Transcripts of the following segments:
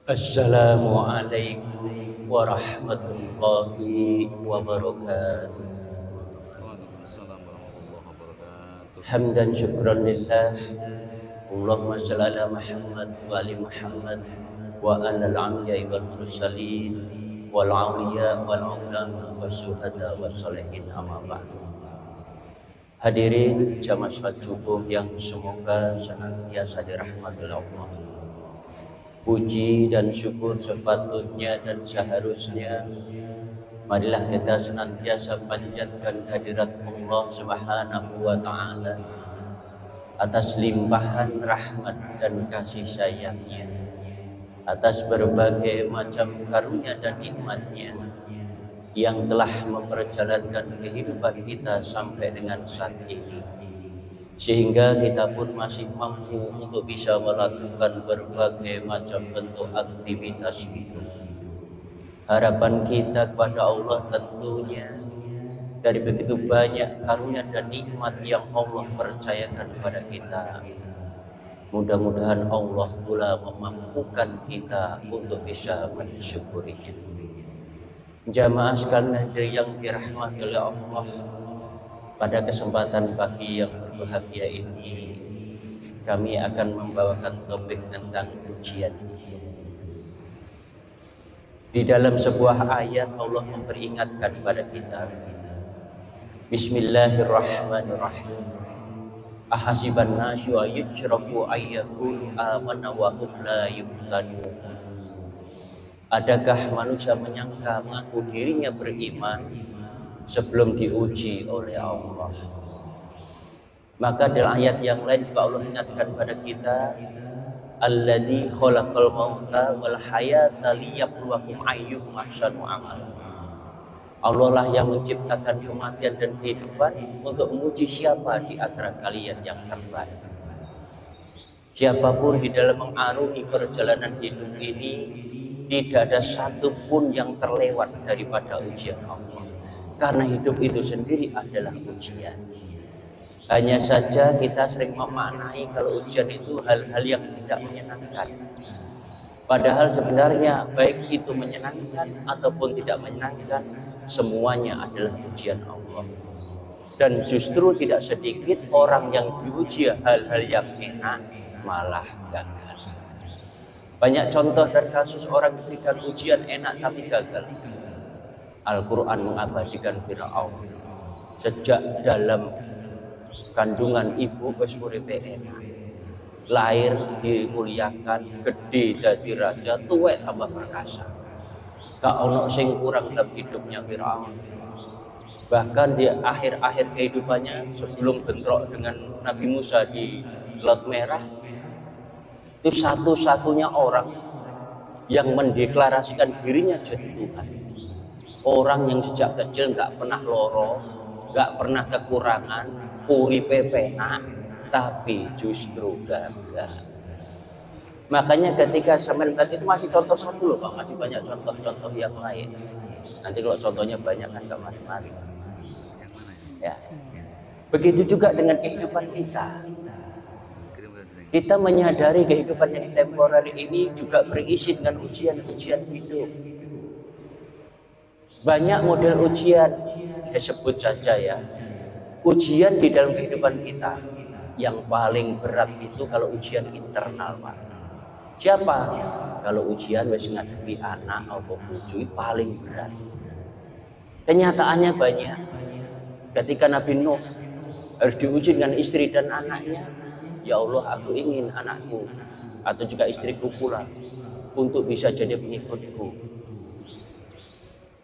Assalamualaikum warahmatullahi wabarakatuh. Waalaikumsalam warahmatullahi wabarakatuh. Hamdan syukran lillah. Allahumma shalli ala Muhammad wa ali Muhammad wa alal anbiya'i wal mursalin wal awliya wal ulama was syuhada was sholihin amma ba'du. Hadirin jamaah salat subuh yang semoga senantiasa dirahmati Allah. Puji dan syukur sepatutnya dan seharusnya marilah kita senantiasa panjatkan hadirat Allah Subhanahu wa Ta'ala atas limpahan rahmat dan kasih sayangnya, atas berbagai macam karunia dan nikmatnya yang telah memperjalankan kehidupan kita sampai dengan saat ini, sehingga kita pun masih mampu untuk bisa melakukan berbagai macam bentuk aktivitas hidup. Harapan kita kepada Allah tentunya dari begitu banyak karunia dan nikmat yang Allah percayakan kepada kita, mudah-mudahan Allah pula memampukan kita untuk bisa mensyukurinya. Jamaah sekalian yang dirahmati oleh Allah, pada kesempatan pagi yang berbahagia ini kami akan membawakan topik tentang ujian. Di dalam sebuah ayat Allah memperingatkan kepada kita, Bismillahirrahmanirrahim. Ahasiban nasu ayyutraku ayyakulu amana wa hum la yuftanun. Adakah manusia menyangka mengaku dirinya beriman sebelum diuji oleh Allah? Maka dalam ayat yang lain juga Allah ingatkan pada kita, Alladzi khalaqal mauta wal hayata liyabluwakum ayyukum ahsanu amala. Allah lah yang menciptakan kematian dan kehidupan untuk menguji siapa di antara kalian yang terbaik. Siapapun di dalam mengarungi perjalanan hidup ini, tidak ada satupun yang terlewat daripada ujian Allah. Karena hidup itu sendiri adalah ujian. Hanya saja kita sering memaknai kalau ujian itu hal-hal yang tidak menyenangkan. Padahal sebenarnya baik itu menyenangkan ataupun tidak menyenangkan, semuanya adalah ujian Allah. Dan justru tidak sedikit orang yang diuji hal-hal yang enak malah gagal. Banyak contoh dan kasus orang diberikan ujian enak tapi gagal. Al-Quran mengabadikan Fir'aun sejak dalam kandungan ibu wis uripe enak, lahir dimuliakan, gede dadi raja, tuwek tambah perkasa. Gak ono sing kurang dalam hidupnya Fir'aun. Bahkan di akhir-akhir kehidupannya sebelum bentrok dengan Nabi Musa di Laut Merah, itu satu-satunya orang yang mendeklarasikan dirinya jadi Tuhan. Orang yang sejak kecil gak pernah loro, gak pernah kekurangan, uripe penak, tapi justru gagal. Makanya ketika sampean tadi itu masih contoh satu loh Pak, masih banyak contoh-contoh yang lain. Nanti kalau contohnya banyak kan gak mari-mari. Ya. Begitu juga dengan kehidupan kita. Kita menyadari kehidupan yang temporer ini juga berisi dengan ujian-ujian hidup. Banyak model ujian, saya sebut saja ya. Ujian di dalam kehidupan kita yang paling berat itu kalau ujian internal, Pak. Siapa? Kalau ujian wis ngadepi anak atau bojo paling berat. Kenyataannya banyak. Ketika Nabi Nuh harus diuji dengan istri dan anaknya, ya Allah, aku ingin anakku atau juga istriku pula untuk bisa jadi pengikutku.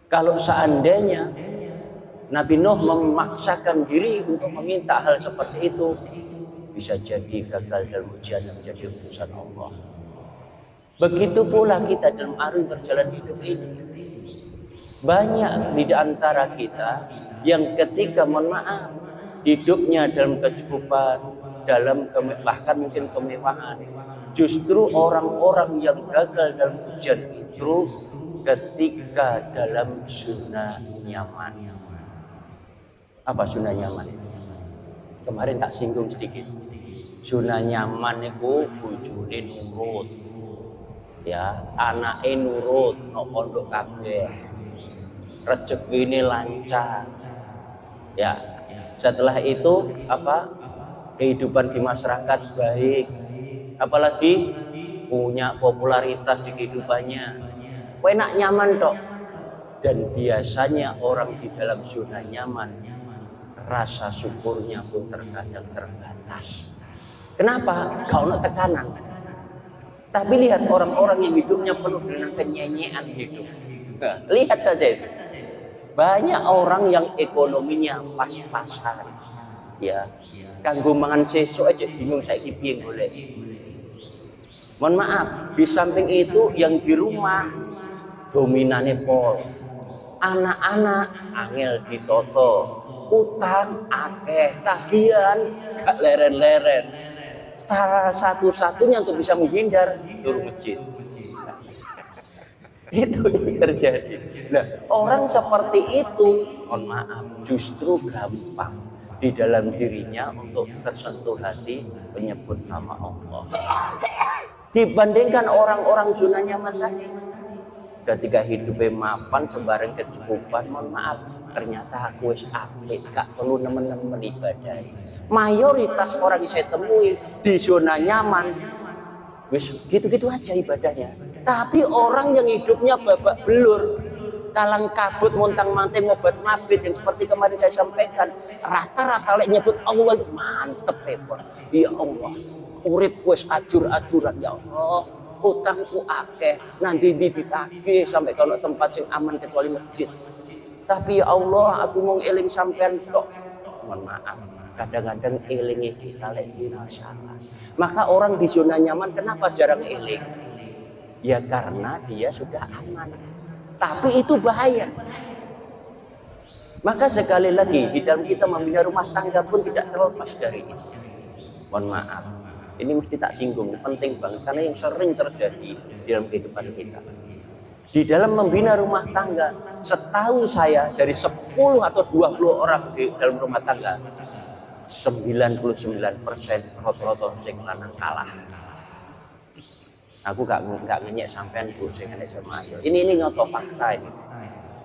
Kalau seandainya Nabi Nuh memaksakan diri untuk meminta hal seperti itu, bisa jadi gagal dalam ujian yang menjadi utusan Allah. Begitu pula kita dalam arus berjalan hidup ini. Banyak di antara kita yang ketika mohon maaf hidupnya dalam kecukupan, dalam bahkan mungkin kemewahan, justru orang-orang yang gagal dalam ujian itu ketika dalam zona nyaman. Apa zona nyaman? Kemarin tak singgung sedikit. Zona nyaman itu bojone nurut. Ya, anake nurut no pondok kabeh. Rezekine lancar. Ya. Setelah itu apa? Kehidupan di masyarakat baik. Apalagi punya popularitas di kehidupannya. Enak nyaman tok. Dan biasanya orang di dalam zona nyaman, rasa syukurnya pun terkadang terbatas. Kenapa? Kalau tekanan. Tapi lihat orang-orang yang hidupnya penuh dengan kenyenyean hidup. Nah, lihat saja itu. Banyak orang yang ekonominya pas-pasan. Ya, kanggo mangan sesuk aja bingung saiki piye goleki. Mohon maaf, di samping itu yang di rumah dominane pol. Anak-anak angel ditoto, utang akeh, tagihan gak leren-leren. Cara satu-satunya untuk bisa menghindar tur masjid. Itu yang terjadi. Nah, orang seperti itu, mohon maaf, justru gampang di dalam dirinya untuk tersentuh hati menyebut nama Allah. Dibandingkan orang-orang zona nyaman tadi. Ketika hidupnya mapan sembarang kecukupan, mohon maaf, ternyata aku wis apik, gak perlu nemen-nemen ibadahi. Mayoritas orang yang saya temui di zona nyaman, wis gitu-gitu aja ibadahnya. Tapi orang yang hidupnya babak belur, kalang kabut, montang-manting, ngobat mabit yang seperti kemarin saya sampaikan, rata-rata lek nyebut Allah itu mantep hebat. Ya Allah, urip wis ajur-ajuran ya Allah. Utangku akeh, nanti ditagih sampai kalau tempat yang aman kecuali masjid. Tapi ya Allah, aku mau eling sampean tok. Mohon maaf, kadang-kadang elingi kita lagi masalah. Maka orang di zona nyaman kenapa jarang eling? Ya karena dia sudah aman. Tapi itu bahaya. Maka sekali lagi di dalam kita membina rumah tangga pun tidak terlepas dari itu. Mohon maaf. Ini mesti tak singgung, penting banget karena yang sering terjadi di dalam kehidupan kita. Di dalam membina rumah tangga, setahu saya dari 10 atau 20 orang di dalam rumah tangga, 99% rata-rata sing lanang kalah. Aku gak ngenyek sampean Bu, sing enek sama ayo. Ini nyoto fakta ini.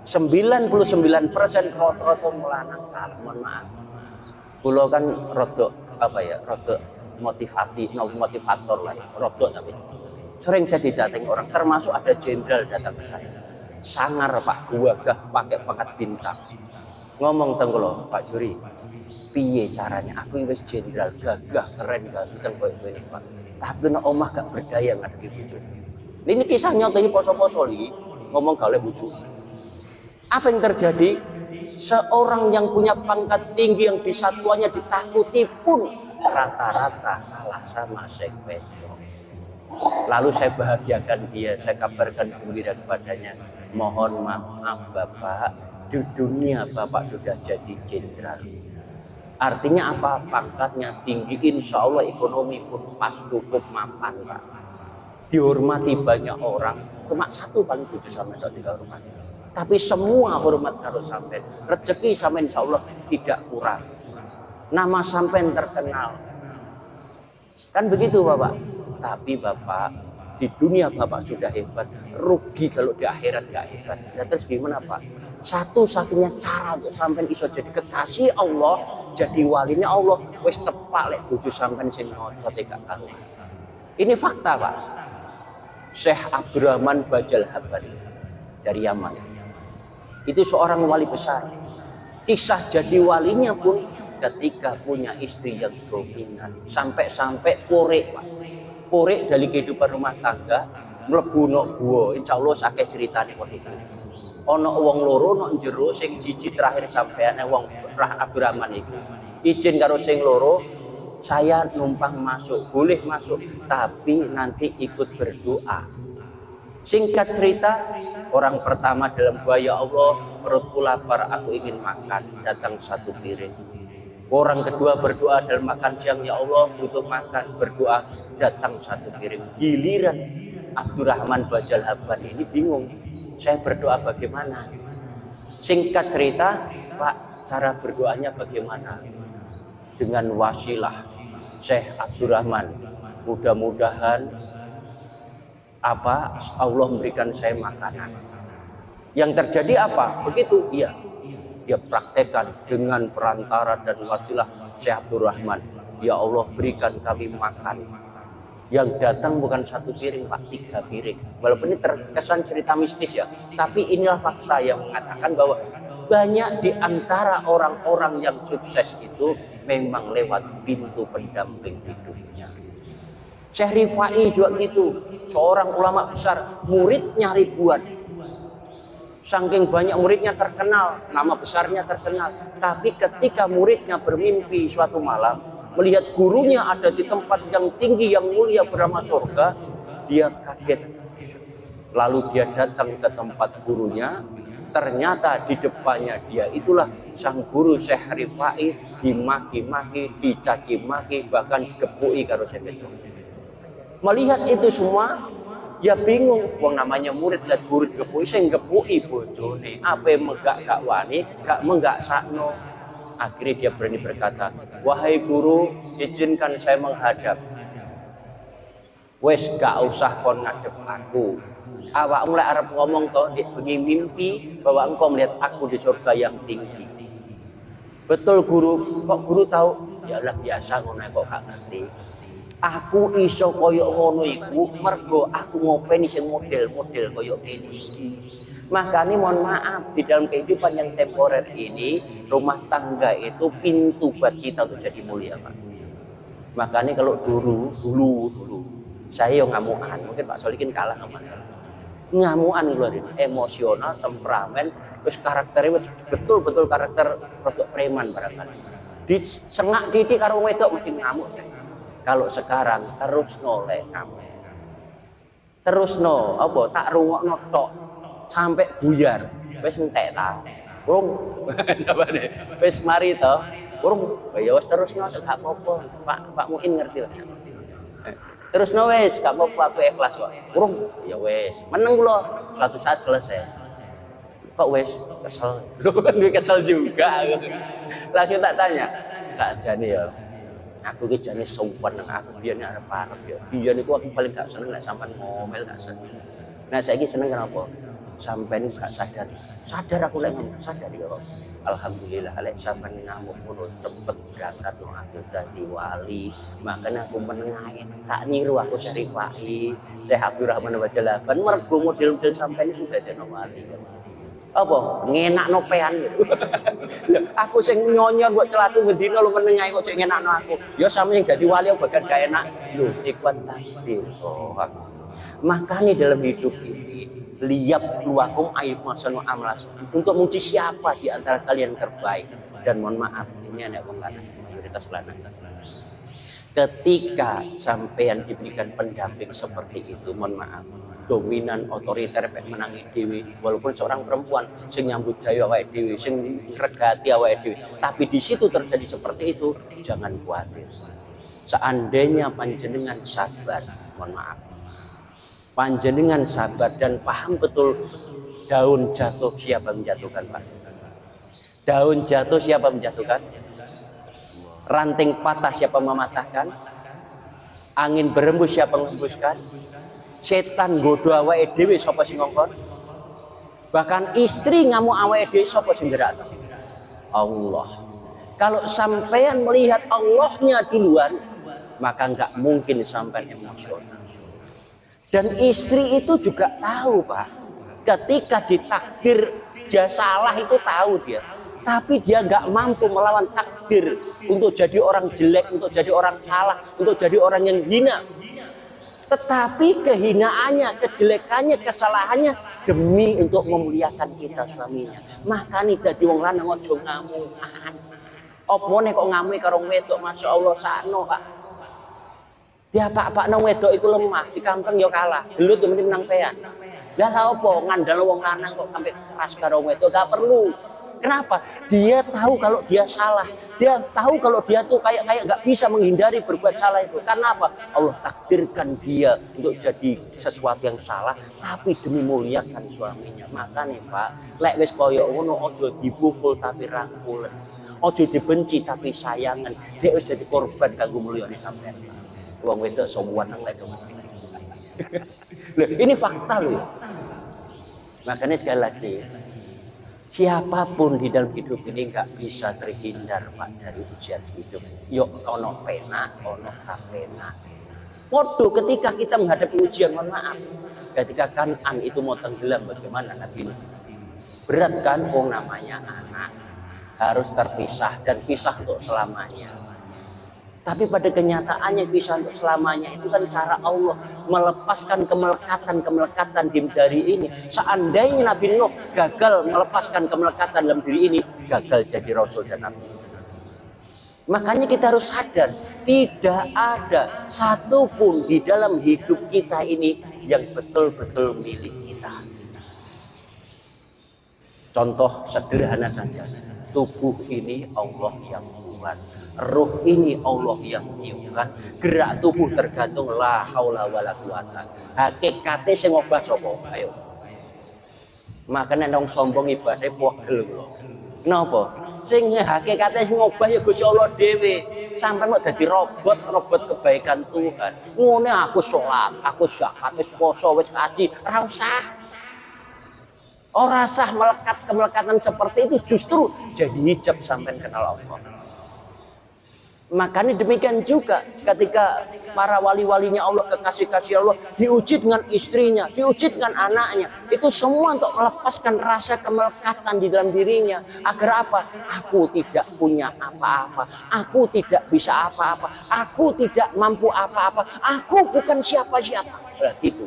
99% rata-rata lanang kalah, mohon maaf. Kulo kan rodok rodok motivator lah, rodok tapi sering saya didatangi orang, termasuk ada jenderal datang ke saya, sangar Pak, gagah pakai pangkat bintang, ngomong tenggulo Pak Juri, piye caranya aku wis jenderal gagah keren ganteng koyo ngene Pak, tapi nek omah gak berdaya ngadepi bojo. Ini kisah nyata ini poso-poso iki ngomong gale bojo. Apa yang terjadi? Seorang yang punya pangkat tinggi yang di satuannya ditakuti pun rata-rata kalah sama sekwedo. Lalu saya bahagiakan dia, saya kabarkan gembira kepadanya, mohon maaf Bapak, di dunia Bapak sudah jadi jenderal. Artinya apa? Pangkatnya tinggi, insya Allah ekonomi pun pas cukup mapan Pak. Dihormati banyak orang, cuma satu paling butuh sampai tidak hormati. Tapi semua hormat harus sampai, rezeki sampai insya Allah tidak kurang. Nama sampean terkenal. Kan begitu Bapak. Tapi Bapak, di dunia Bapak sudah hebat, rugi kalau di akhirat gak hebat. Ya terus gimana Pak? Satu-satunya cara untuk sampean iso jadi kekasih Allah, jadi walinya Allah, wis tepak lek bojo sampean sing ngotot gak karuan. Ini fakta Pak. Syekh Abdurrahman Bajal Habari dari Yaman. Itu seorang wali besar. Kisah jadi walinya pun ketika punya istri yang dominan, sampai korek Pak. Korek dari kehidupan rumah tangga mlebu nok guwa, insyaallah akeh critane kok itu. Ana wong loro nok jero sing siji terakhir sampeane wong Abdurrahman iku. Izin karo sing loro, saya numpang masuk, boleh masuk, tapi nanti ikut berdoa. Singkat cerita, orang pertama dalam doa, ya Allah, perutku lapar, aku ingin makan, datang satu piring. Orang kedua berdoa dalam makan siang, ya Allah butuh makan, berdoa, datang satu piring. Giliran Abdurrahman Bajal Habban ini bingung, saya berdoa bagaimana? Singkat cerita, Pak, cara berdoanya bagaimana? Dengan wasilah Syekh Abdurrahman, mudah-mudahan Allah memberikan saya makanan. Yang terjadi apa? Begitu, iya. Dia praktekkan dengan perantara dan wasilah Syekh Abdurrahman. Ya Allah, berikan kami makan. Yang datang bukan 1 piring, Pak, 3 piring. Walaupun ini terkesan cerita mistis ya, tapi inilah fakta yang mengatakan bahwa banyak di antara orang-orang yang sukses itu memang lewat pintu pendamping hidupnya. Syekh Rifai juga gitu, seorang ulama besar, muridnya ribuan. Saking banyak muridnya terkenal, nama besarnya terkenal. Tapi ketika muridnya bermimpi suatu malam, melihat gurunya ada di tempat yang tinggi, yang mulia bernama surga, dia kaget. Lalu dia datang ke tempat gurunya, ternyata di depannya dia itulah sang guru Syekh Rifai, dimaki-maki, dicaci maki, bahkan digepuki karo Syekh. Melihat itu semua, ya bingung, wong namanya murid lihat guru digepuki, sing gepuki bojone, ape megak gak wani, gak menggak sakno. Akhirnya dia berani berkata, wahai guru, izinkan saya menghadap. Wes gak usah kon ngadep aku. Awak mulai arep ngomong toh di bengi mimpi bahwa engkau melihat aku di surga yang tinggi. Betul guru, kok guru tahu? Ya lah biasa ngono kok gak ngerti. Aku iso koyok ngono iku mergo aku ngopeni sing model-model koyok kene iki. Makanya mohon maaf, di dalam kehidupan yang temporer ini, rumah tangga itu pintu buat kita untuk jadi mulia, Pak. Makanya kalau dulu saya yang ngamuan, mungkin Pak Solikin kalah sama saya. Ngamuan keluarin, emosional, temperamen, terus karakternya betul-betul karakter rodok preman barangkali. Disengak titik karo wedok mesti ngamuk saya. Kalau sekarang terus noleh kamu, terus no, apa tak rungokno tok sampai buyar, wes entek ta, urung, wes mari to, urung, ya wes terus no, gak apa-apa, Pak Muin ngerti lah, terus no wes, gak apa-apa, aku ikhlas kok, urung, ya wes, meneng lo, suatu saat selesai, kok wes kesel, gue kesel juga, langsung tak tanya, saja nih ya. Aku ki jane sopan nang aku biyen arep arep ya. Biyen iku aku paling gak seneng nek sampean ngomel gak seneng. Nah saiki seneng kenapa? Sampean gak sadar. Sadar aku lek sadar ya. Alhamdulillah lek sampean ngamuk ngono cepet berangkat wong aku dadi wali. Makanya aku menengahi tak niru aku cari wali. Syekh Abdurrahman Wajalaban mergo model-model sampean iku dadi wali. Apa ngenakno pean gitu. Aku sing nyonyor mbok celatu ngendina lu menengahi kok cek ngenakno aku. Ya sampe sing dadi wali kok bagian gak enak. Lho ikhwan takdir. Oh. Makanya dalam hidup ini liap luakum ayub masanu amlas. Untuk muji siapa di antara kalian terbaik. Dan mohon maaf ini anak wong lanang mayoritas lanang. Ketika sampean diberikan pendamping seperti itu, mohon maaf, dominan, otoriter, menangi dewi, walaupun seorang perempuan sing nyambut gawe awake dhewe, sing regati awake dhewe, tapi di situ terjadi seperti itu, jangan khawatir. Seandainya panjenengan sabar, mohon maaf, panjenengan sabar dan paham betul daun jatuh siapa menjatuhkan, Pak? Daun jatuh siapa menjatuhkan? Ranting patah siapa mematahkan? Angin berembus siapa menghembuskan? Setan godo awake dhewe sapa sing ngongkon? Bahkan istri ngamuk awake dhewe sapa sing gerak? Allah. Kalau sampean melihat Allahnya duluan, maka enggak mungkin sampean emosional. Dan istri itu juga tahu, Pak. Ketika ditakdir dia salah itu tahu dia. Tapi dia nggak mampu melawan takdir untuk jadi orang jelek, untuk jadi orang salah, untuk jadi orang yang hina. Tetapi kehinaannya, kejelekannya, kesalahannya demi untuk memuliakan kita suaminya. Makanya dadi wong lanang aja ngamukan. Opone kok ngamuk karo wedok, Masya Allah sakno, Pak. Dia pak nang wedok iku lemah, di kampung yo kalah. Gelut yo mending menang pean. Lah lha opo ngandel wong lanang kok sampai keras karo wedok, gak perlu. Kenapa? Dia tahu kalau dia salah. Dia tahu kalau dia tuh kayak nggak bisa menghindari berbuat salah itu. Karena apa? Allah takdirkan dia untuk jadi sesuatu yang salah, tapi demi muliakan suaminya. Makanya Pak, lek wis koyo ngono aja dipukul tapi rangkulen. Aja dibenci tapi sayangan. Dia wis jadi korban kanggo mulyane sampean. Wong wedok sowan nang lek Loh, ini fakta loh. Makanya sekali lagi, siapapun di dalam hidup ini nggak bisa terhindar Pak dari ujian hidup. Yuk ono pena, ono kapena. Waduh, ketika kita menghadapi ujian, mohon maaf, ketika Kan'an itu mau tenggelam, bagaimana Nabi Nuh? Berat kan, namanya anak harus terpisah dan pisah untuk selamanya. Tapi pada kenyataannya pisah untuk selamanya itu kan cara Allah melepaskan kemelekatan dari ini. Seandainya Nabi Nuh gagal melepaskan kemelekatan dalam diri ini, gagal jadi Rasul dan Nabi. Makanya kita harus sadar, tidak ada satupun di dalam hidup kita ini yang betul-betul milik kita. Contoh sederhana saja, tubuh ini Allah yang buat, ruh ini Allah yang tiupkan, gerak tubuh tergantung la haula wala quwata. Hakikate sing ngobah sapa? Ayo. Makanya nang sombong ibadah pegel kula. Napa? Sing hakikate sing ngobah ya Gusti Allah dhewe. Sampai mau dadi robot kebaikan Tuhan. Ngene aku sholat, aku zakat, wis poso, wis kaji, ora usah. Ora sah kemelekatan seperti itu justru jadi hijab sampai kenal Allah. Makanya demikian juga ketika para wali-walinya Allah, kekasih-kasih Allah diuji dengan istrinya, diuji dengan anaknya, itu semua untuk melepaskan rasa kemelekatan di dalam dirinya. Agar apa? Aku tidak punya apa-apa, aku tidak bisa apa-apa, aku tidak mampu apa-apa, aku bukan siapa-siapa. Itu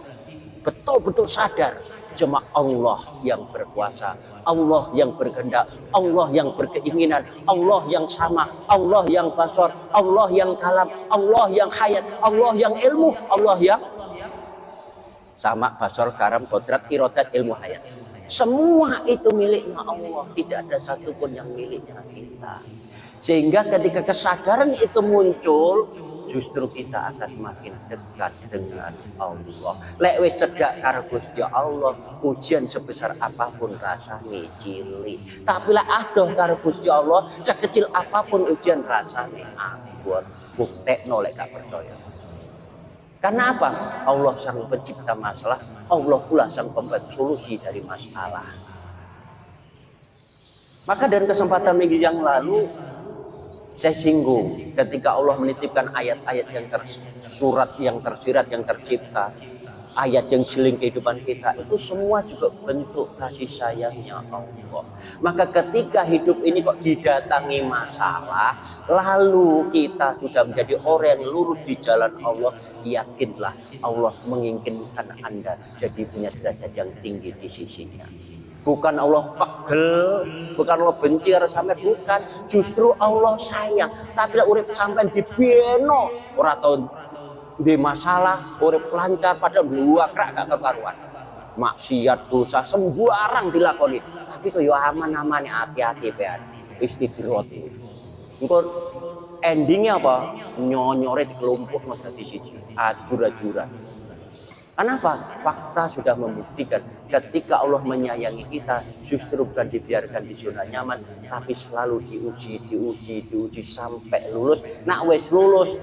betul-betul sadar. Cuma Allah yang berkuasa, Allah yang berkehendak, Allah yang berkeinginan, Allah yang sama, Allah yang basor, Allah yang kalam, Allah yang hayat, Allah yang ilmu, Allah yang sama, basor, karam, kodrat, irodat, ilmu, hayat. Semua itu miliknya Allah, tidak ada satupun yang miliknya kita. Sehingga ketika kesadaran itu muncul, justru kita akan makin dekat dengan Allah. Lek wis cedhak karo Gusti Allah, ujian sebesar apapun rasane cilik. Tapi lek adoh karo Gusti Allah, sekecil apapun ujian rasane ampun. Buktekno lek gak percaya. Karena apa? Allah sang pencipta masalah, Allah pula sang pembuat solusi dari masalah. Maka dari kesempatan minggu yang lalu saya singgung ketika Allah menitipkan ayat-ayat yang tersurat, yang tersirat, yang tercipta, ayat yang seling kehidupan kita, itu semua juga bentuk kasih sayangnya Allah. Maka ketika hidup ini kok didatangi masalah, lalu kita sudah menjadi orang yang lurus di jalan Allah, yakinlah Allah menginginkan Anda jadi punya derajat yang tinggi di sisinya. Bukan Allah pegel, bukan Allah benci sampai, bukan. Justru Allah sayang. Tapi lah urip sampai dibeno, ora tau di masalah, urip lancar padahal luakrak gak kekaruan. Maksiat dosa sembarang dilakoni. Tapi kok yo aman-aman, hati-hati pean. Istighfar. Engko endingnya apa? Nyonyore dikelompokno dadi siji. Ajur-ajuran. Kenapa? Fakta sudah membuktikan ketika Allah menyayangi kita justru bukan dibiarkan di zona nyaman, tapi selalu diuji sampai lulus. Nak wes lulus,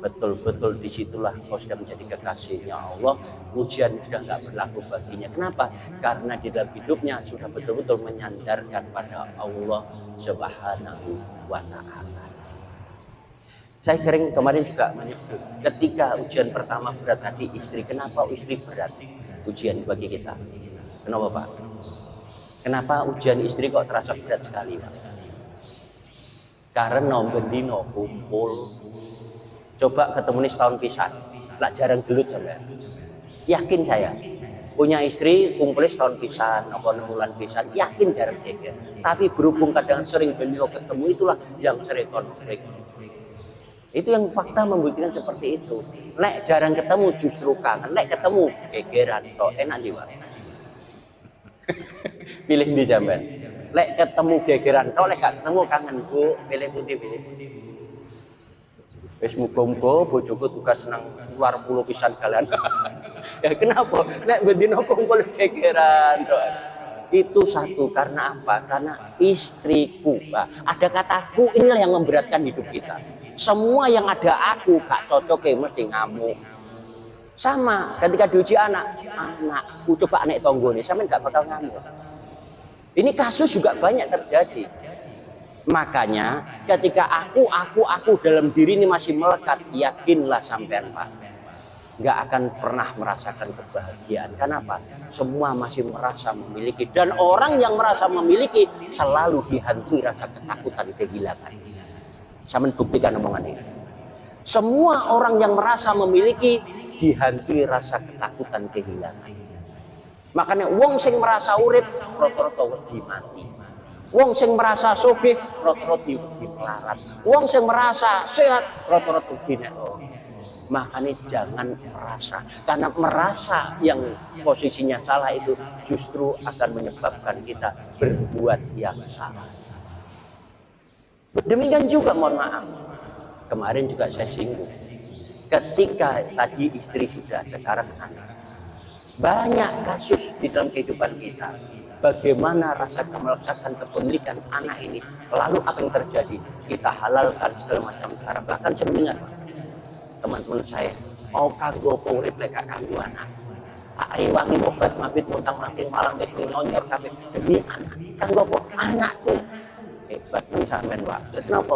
betul-betul disitulah kau sudah menjadi kekasihnya Allah. Ujian sudah nggak berlaku baginya. Kenapa? Karena di dalam hidupnya sudah betul-betul menyandarkan pada Allah Subhanahu wa Ta'ala. Saya kemarin juga menyebut ketika ujian pertama berat hati istri. Kenapa istri berat ujian bagi kita? Kenapa Pak? Kenapa ujian istri kok terasa berat sekali Pak? Karena bendino kumpul. Coba ketemu nih setahun pisan, lah jarang gelut sampai. Yakin saya punya istri kumpulnya setahun pisan, atau 6 bulan pisan, yakin jarang geger. Tapi berhubung kadang sering bendino ketemu, itulah yang sering konflik. Itu yang fakta membuktikan seperti itu. Nek jarang ketemu justru kangen, nek ketemu gegeran. Kok enak di Pak? Pilih di jamban. Nek ketemu gegeran, kok nek gak ketemu kangen Bu, pilih putih Bu. Wis muga-muga bojoku tugas seneng luar pulau pisan kalian. Ya kenapa? Nek bendino kumpul gegeran. Itu satu, karena apa? Karena istriku. Nah, ada kataku, inilah yang memberatkan hidup kita. Semua yang ada aku gak cocok, mesti ngamuk. Sama ketika diuji anakku coba anak tonggone, sampean nggak bakal ngambil. Ini kasus juga banyak terjadi. Makanya ketika aku dalam diri ini masih melekat, yakinlah sampean Pak, nggak akan pernah merasakan kebahagiaan. Kenapa? Semua masih merasa memiliki, dan orang yang merasa memiliki selalu dihantui rasa ketakutan kehilangan. Sampean buktikan omongan ini. Semua orang yang merasa memiliki dihantui rasa ketakutan kehilangan. Makanya wong sing merasa urip rata-rata wedi mati. Wong sing merasa sugih rata-rata wedi melarat. Wong sing merasa sehat rata-rata wedi nek. Makanya jangan merasa, karena merasa yang posisinya salah itu justru akan menyebabkan kita berbuat yang salah. Demikian juga mohon maaf, kemarin juga saya singgung. Ketika tadi istri sudah, sekarang anak. Banyak kasus di dalam kehidupan kita. Bagaimana rasa kemelekatan kepemilikan anak ini. Lalu apa yang terjadi? Kita halalkan segala macam cara. Bahkan saya mendengar teman-teman saya mau kanggo urip lek kanggo anak. Ari wangi obat mabit muntang making malang wis nyonyor kabeh demi anak. Kanggo anakku. Hebat men sampean, Pak. Kenapa?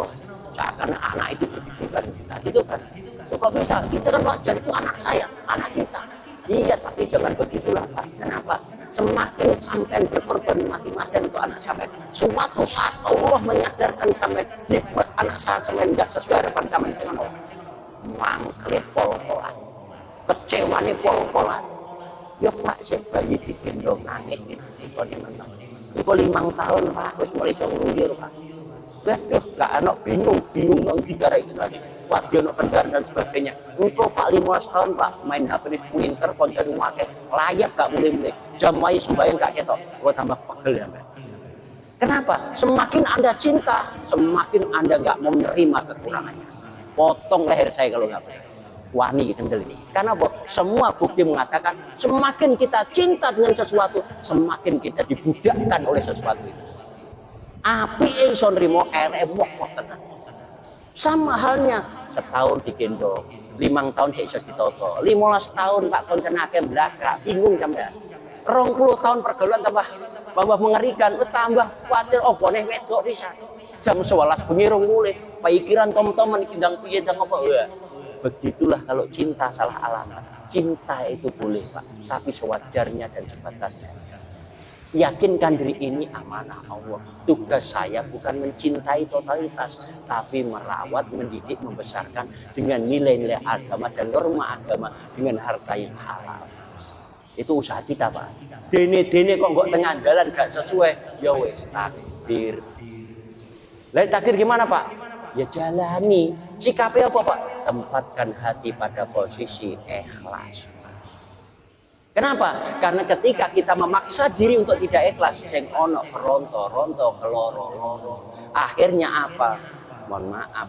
Seakan anak itu bukan kita. Itu kan. Kok bisa? Kita kan wajar itu anak saya, anak kita. Iya, tapi jangan begitulah Pak. Kenapa? Semakin sampai berkorban mati-matian untuk anak sampai, suatu saat Allah menyadarkan sampai dibuat anak saya sampai tidak sesuai harapan sampai dengan Allah. Mangkrik pol-polan, kecewa nih pol-polan. Ya Pak, si bayi digendong nangis di sini menang. Itu 5 tahun Pak, harus mulai songrulir Pak. Waduh, gak anak bingung yang bicara itu tadi. Warga no kendaraan dan sebagainya. Engkau Pak 15 tahun Pak main HP ini pinter, konten rumah layak gak boleh. Jamai sembahyang gak ketok. Gua tambah pegel ya Pak. Kenapa? Semakin Anda cinta, semakin Anda gak mau menerima kekurangannya. Potong leher saya kalau gak boleh. Wani kendali. Karena semua bukti mengatakan semakin kita cinta dengan sesuatu, semakin kita dibudakkan oleh sesuatu itu. Api iso nrimo wok tenan. Sama halnya setahun digendong, 5 tahun sik iso ditoto, 15 tahun Pak koncenake blakrak, bingung sampean. 20 tahun pergaulan tambah mengerikan, tambah kuatir opone wedok pisan. Jam 11 bengi rong mulih, pikiran tom-toman kindang piye ndang apa ya. Begitulah kalau cinta salah alamat. Cinta itu boleh Pak, tapi sewajarnya dan sebatasnya. Yakinkan diri ini amanah Allah. Tugas saya bukan mencintai totalitas, tapi merawat, mendidik, membesarkan dengan nilai-nilai agama dan norma agama dengan harta yang halal. Itu usaha kita Pak. Dene-dene kok nggak tengah jalan gak sesuai, ya wes takdir. Lain takdir gimana Pak? Ya jalani. Sikapnya apa Pak? Tempatkan hati pada posisi ikhlas. Kenapa? Karena ketika kita memaksa diri untuk tidak ikhlas, sing ono ronto-ronto, keloro-loro, akhirnya apa? Mohon maaf,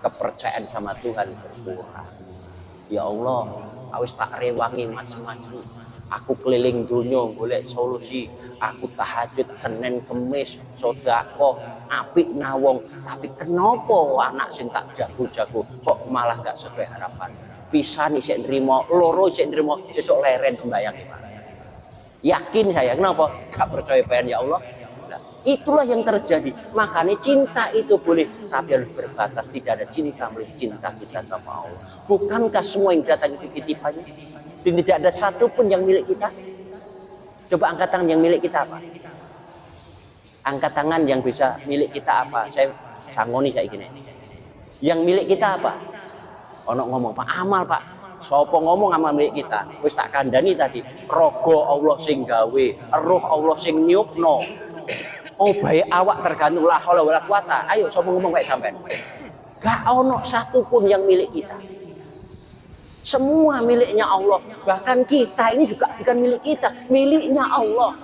kepercayaan sama Tuhan berkurang. Ya Allah, awis tak rewangi macam-macam. Aku keliling dunia golek solusi. Aku tahajud Senin Kemis, sedekah, apik nawong. Tapi kenapa anak sing tak jago-jago kok malah gak sesuai harapan? Pisan isek nrimo, loro isek nrimo, sesuk leren sembayang. Yakin saya, kenapa? Gak percaya pengen ya Allah. Nah, itulah yang terjadi. Makanya cinta itu boleh, tapi harus berbatas. Tidak ada cinta melebihi cinta kita sama Allah. Bukankah semua yang datang itu titipannya? Dan tidak ada satu pun yang milik kita. Coba angkat tangan, yang milik kita apa? Angkat tangan yang bisa milik kita apa? Saya sangoni saya gini. Yang milik kita apa? Ono ngomong Pak amal Pak. Sopo ngomong amal milik kita. Wis tak kandani tadi. Rogo Allah sing gawe, roh Allah sing nyupno. Oh baik awak tergantung la haula wala quwata. Ayo sopo ngomong kayak sampean. Gak ono satu pun yang milik kita. Semua miliknya Allah. Bahkan kita ini juga bukan milik kita, miliknya Allah.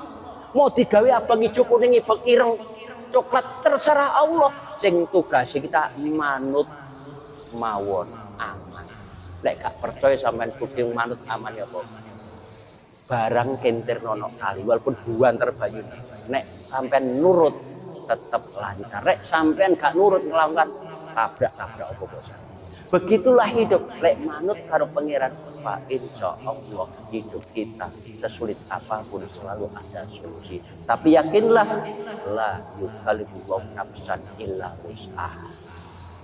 Mau digawe abang ijo kuning ibang ireng coklat terserah Allah. Sing tugas kita manut mawon aman. Lek gak percaya sampean bukti manut aman ya apa? Barang kentir nono kali walaupun buan terbayu. Nek sampean nurut tetap lancar. Lek sampean gak nurut ngelawan tabrak apa bosan. Begitulah hidup. Lek manut karo pangeran, Pak, insya Allah hidup kita sesulit apapun selalu ada solusi. Tapi yakinlah, la yukallifullahu nafsan illa wus'aha.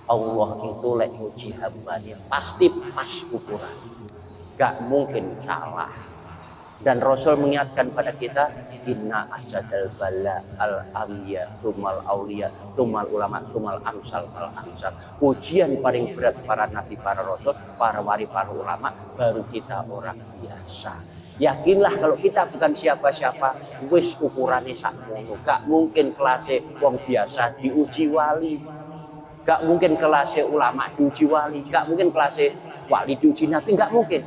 Allah itu lek uji hambanya pasti pas ukuran, gak mungkin salah. Dan Rasul mengingatkan pada kita, inna asadal bala al amya tumal aulia tumal ulama tumal amsal al amsal. Ujian paling berat para nabi, para rasul, para wali, para ulama, baru kita orang biasa. Yakinlah kalau kita bukan siapa-siapa, wis ukurannya sakmono. Gak mungkin kelasnya wong biasa diuji wali, gak mungkin kelasnya ulama diuji wali, gak mungkin kelasnya wali diuji nabi, gak mungkin.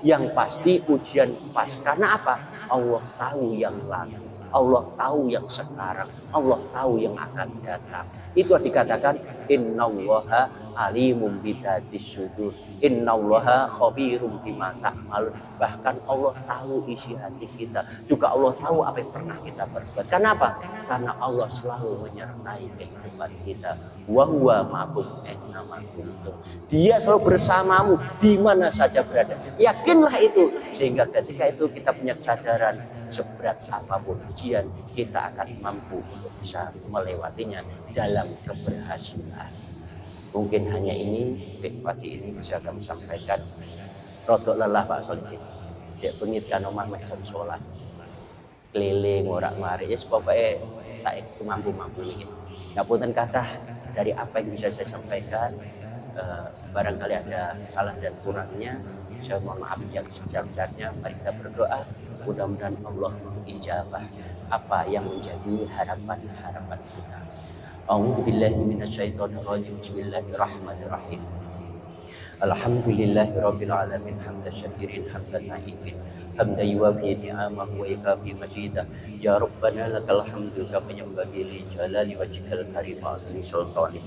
Yang pasti ujian pas. Karena apa? Allah tahu yang lalu, Allah tahu yang sekarang, Allah tahu yang akan datang. Itu dikatakan innallaha alimum bidatis sudur, innallaha khabirum bima ta'malun. Bahkan Allah tahu isi hati kita, juga Allah tahu apa yang pernah kita perbuat. Kenapa? Karena Allah selalu menyertai kehidupan kita. Wa huwa ma'akum aina ma kuntum. Dia selalu bersamamu di mana saja berada. Yakinlah itu, sehingga ketika itu kita punya kesadaran seberat apapun ujian, kita akan mampu untuk bisa melewatinya dalam keberhasilan. Mungkin hanya ini pagi ini bisa kami sampaikan. Rodok lelah Pak Solihin, dia pengitkan omah macam sholat keliling orang mari, pokoknya saya mampu ini. Ngapunten kathah dari apa yang bisa saya sampaikan, barangkali ada salah dan kurangnya, saya mohon maaf yang sebesar-besarnya. Mari kita berdoa, mudah-mudahan Allah mengijabah apa yang menjadi harapan-harapan kita. A'udzubillahi minasyaitonirrajim. Bismillahirrahmanirrahim. Alhamdulillahirabbil alamin, hamdan syakirin, hamdan na'imin, hamdan yuwafi ni'amahu wa yukafi majidah. Ya Rabbana lakal hamdu kama yanbaghi li jalali wajhikal karim wa azimi sultanik.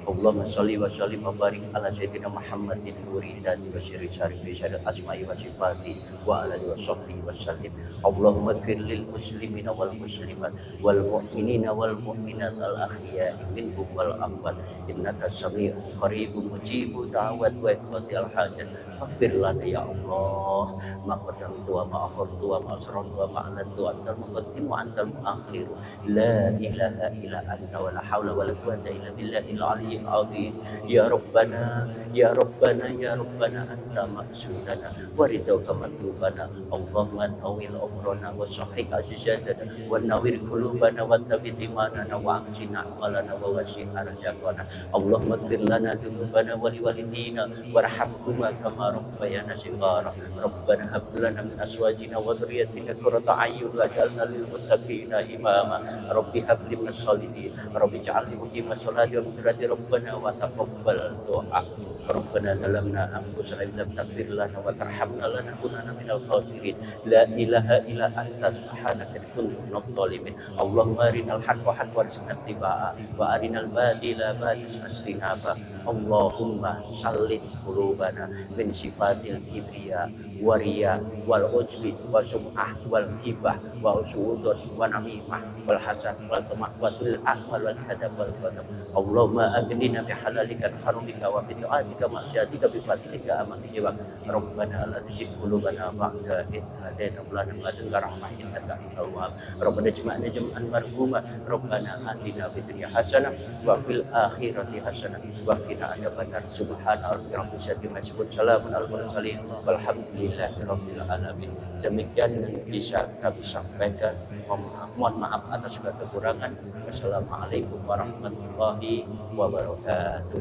Allahumma sholli wa sallim wa barik ala sayyidina Muhammadin muridati wa syirri syarifi syaril asma'i wa sifati wa ala alihi wa sahbihi wa sallim. Allahumma ighfir lil muslimina wal muslimat wal mu'minina wal mu'minat al ahya'i minhum wal amwat innaka sami'un qaribun mujibud da'wat wa iqadil hajat. Faghfir lana ya Allah ma qaddamtu wa ma akhartu wa ma asrartu wa ma a'lantu wa antal muqaddim wa antal muakhir. La ilaha illa anta wa la hawla wa la quwwata illa billahil aliyyil azim. Ya Rabbana ya Rabbana ya Rabbana anta maqsudana wa ridauka matlubana. Allahumma tawil umrana wa sahih azizatana wa nawir qulubana wa thabit imanana wa aqsina amalana wa wasi' arzaqana. Allahumma ighfir lana dzunubana wa liwalidina warhamhuma kama rabbayana shighara. Rabbana hab lana min azwajina wa dhurriyyatina qurrata a'yun waj'alna lil muttaqina imama. Rabbi hab li minas shalihin. Rabbi ij'alni muqimas sholati wa min dhurriyyati. Rabbana wa taqabbal du'a. Rabbana zalamna anfusana wa lam taghfir lana wa tarhamna lanakunanna minal khasirin. La ilaha illa anta subhanaka inni kuntu minadh dhalimin. Allahumma arinal haqqa haqqan warzuqna ittiba'a wa arinal batila batilan wastinaba. Allahumma sallit qulubana min sifatil kibriya wa riya wal ujbi wa sum'ah wal ghibah wa usudud wa namimah wal hasad wal tamah wa tul amal wal hadab wal ghadab. Allahumma aghnina bi halalika wa harumika wa bi ta'atika ma'siyatika bi fadlika aman siwa. Rabbana la tuzigh qulubana ba'da idh hadaytana wa hab lana min ladunka rahmah innaka antal wahhab. Rabbana ijma'na jam'an marhuma. Rabbana atina fid dunya hasanah wa fil akhirati hasanah wa qina adzabannar. Subhana rabbika rabbil izzati amma yasifun, salamun alal mursalin walhamdulillahi rabbil alamin. Demikian yang bisa kami sampaikan. Mohon maaf atas segala kekurangan. Wassalamualaikum warahmatullahi wabarakatuh.